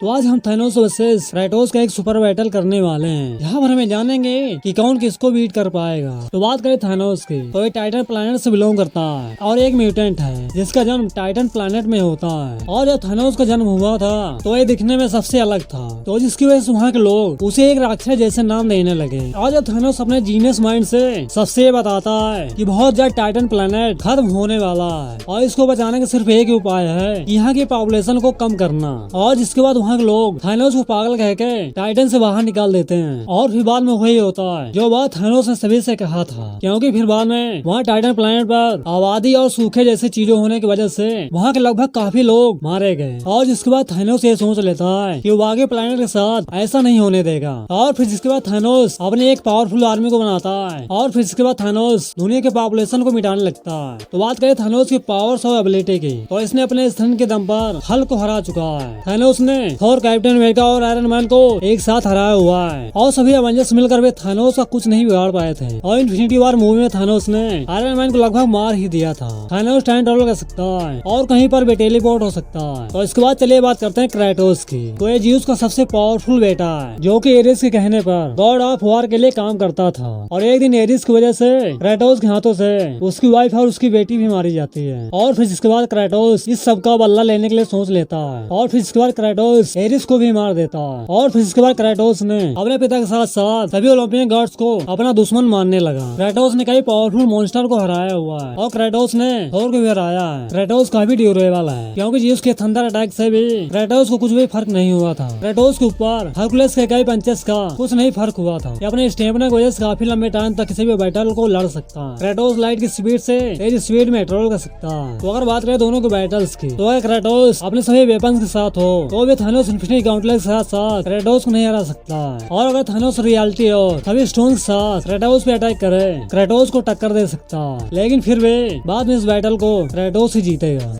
तो आज हम थानोस वर्सेस क्रेटोस का एक सुपर बैटल करने वाले हैं। यहाँ पर हमें जानेंगे कि कौन किसको बीट कर पाएगा। तो बात करें थानोस की, तो ये टाइटन प्लैनेट से बिलोंग करता है और एक म्यूटेंट है जिसका जन्म टाइटन प्लैनेट में होता है। और जब थानोस का जन्म हुआ था तो ये दिखने में सबसे अलग था, तो जिसकी वजह से वहाँ के लोग उसे एक राक्षस जैसे नाम देने लगे। और जब थानोस अपने जीनियस माइंड से सबसे बताता है कि बहुत जल्द टाइटन प्लैनेट खत्म होने वाला है और इसको बचाने का सिर्फ एक ही उपाय है, यहाँ की पॉपुलेशन को कम करना। और जिसके बाद वहाँ के लोग थानोस को पागल कह के टाइटन से बाहर निकाल देते हैं। और फिर बाद में वही होता है जो बात थानोस ने सभी से कहा था, क्योंकि फिर बाद में वहाँ टाइटन प्लैनेट पर आबादी और सूखे जैसे चीजों होने की वजह से वहाँ के लगभग काफी लोग मारे गए। और जिसके बाद थानोस ये सोच लेता है कि वो बाकी प्लैनेट के साथ ऐसा नहीं होने देगा। और फिर जिसके बाद थानोस अपने एक पावरफुल आर्मी को बनाता है और फिर इसके बाद थानोस दुनिया के पॉपुलेशन को मिटाने लगता है। तो बात करें थानोस की पावर्स और एबिलिटी की, तो इसने अपने स्ट्रेंथ के दम पर हल्क को हरा चुका है। थानोस ने थॉर, कैप्टन अमेरिका और आयरन मैन को एक साथ हराया हुआ है और सभी एवेंजर्स मिलकर वे थानोस का कुछ नहीं बिगाड़ पाए थे। और इन्फिनिटी वॉर मूवी में थानोस ने आयरन मैन को लगभग मार ही दिया था। थानोस टाइम ट्रैवल कर सकता है और कहीं पर भी टेलीपोर्ट हो सकता है। तो इसके बाद चलिए बात करते हैं क्रेटोस की। तो ये जिउस का सबसे पावरफुल बेटा है जो कि एरिस के कहने पर गॉड ऑफ वॉर के लिए काम करता था। और एक दिन एरिस की वजह से क्रेटोस के हाथों से उसकी वाइफ और उसकी बेटी भी मारी जाती है। और फिर इसके बाद क्रेटोस इस सब का बदला लेने के लिए सोच लेता है और फिर इसके बाद क्रेटोस एरिस को भी मार देता है। और फिर इसके बाद क्रेटोस ने अपने पिता के साथ साथ सभी ओलंपियन गॉड्स को अपना दुश्मन मानने लगा। क्रेटोस ने कई पावरफुल मॉन्स्टर को हराया हुआ है और क्रेटोस ने थोर को भी हराया है। क्रेटोस काफी ड्यूरेबल है क्योंकि जिउस के थंडर अटैक से भी क्रेटोस को कुछ भी फर्क नहीं हुआ था। क्रेटोस के ऊपर हरकुलस के कई पंचेस का कुछ नहीं फर्क हुआ था। अपने स्टेमिना की वजह से काफी लंबे टाइम तक किसी भी बैटल को लड़ सकता है। क्रेटोस लाइट की स्पीड से तेज स्पीड में ट्रैवल कर सकता है। तो अगर बात करें दोनों के बैटल्स की, तो अगर क्रेटोस अपने सभी वेपन्स के साथ हो तो भी थानोस इन्फिनिटी गॉन्टलेट के साथ साथ क्रेटोस को नहीं हरा सकता है। और अगर थानोस रियलिटी हो सभी स्टोन के साथ क्रेटोस पे अटैक करे, क्रेटोस को टक्कर दे सकता है, लेकिन फिर वे बाद में इस बैटल को क्रेटोस ही जीतेगा।